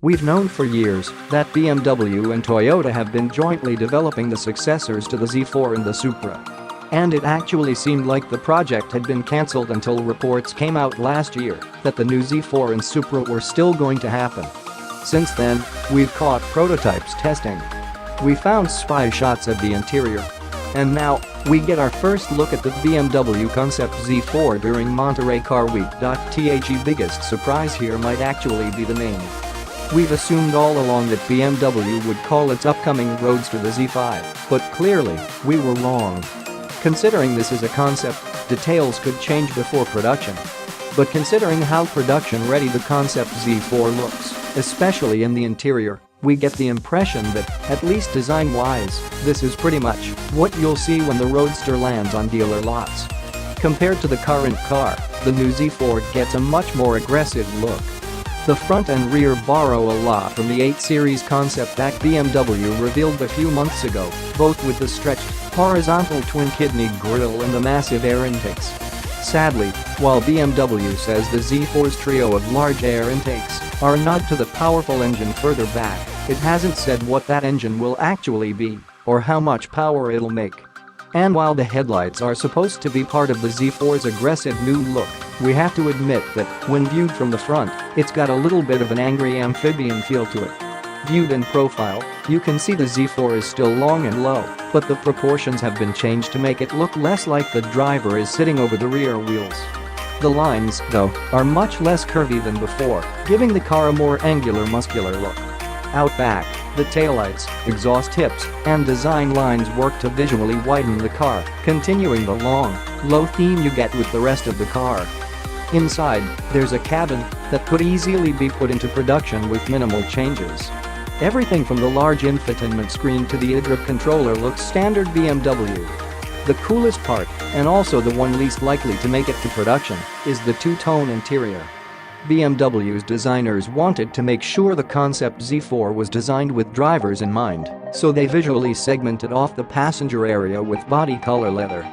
We've known for years that BMW and Toyota have been jointly developing the successors to the Z4 and the Supra. And it actually seemed like the project had been cancelled until reports came out last year that the new Z4 and Supra were still going to happen. Since then, we've caught prototypes testing. We found spy shots of the interior. And now, we get our first look at the BMW Concept Z4 during Monterey Car Week.The biggest surprise here might actually be the name. We've assumed all along that BMW would call its upcoming roadster the Z5, but clearly, we were wrong. Considering this is a concept, details could change before production. But considering how production-ready the Concept Z4 looks, especially in the interior, we get the impression that, at least design-wise, this is pretty much what you'll see when the roadster lands on dealer lots. Compared to the current car, the new Z4 gets a much more aggressive look. The front and rear borrow a lot from the 8 Series concept that BMW revealed a few months ago, both with the stretched, horizontal twin-kidney grille and the massive air intakes. Sadly, while BMW says the Z4's trio of large air intakes are a nod to the powerful engine further back, it hasn't said what that engine will actually be or how much power it'll make. And while the headlights are supposed to be part of the Z4's aggressive new look, we have to admit that, when viewed from the front, it's got a little bit of an angry amphibian feel to it. Viewed in profile, you can see the Z4 is still long and low, but the proportions have been changed to make it look less like the driver is sitting over the rear wheels. The lines, though, are much less curvy than before, giving the car a more angular, muscular look. Out back, the taillights, exhaust tips, and design lines work to visually widen the car, continuing the long, low theme you get with the rest of the car. Inside, there's a cabin that could easily be put into production with minimal changes. Everything from the large infotainment screen to the iDrive controller looks standard BMW. The coolest part, and also the one least likely to make it to production, is the two-tone interior. BMW's designers wanted to make sure the Concept Z4 was designed with drivers in mind, so they visually segmented off the passenger area with body color leather.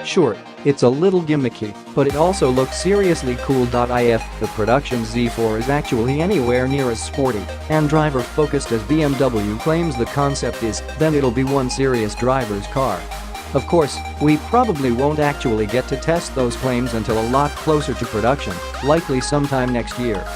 Sure, it's a little gimmicky, but it also looks seriously cool.If the production Z4 is actually anywhere near as sporty and driver-focused as BMW claims the concept is, then it'll be one serious driver's car. Of course, we probably won't actually get to test those claims until a lot closer to production, likely sometime next year.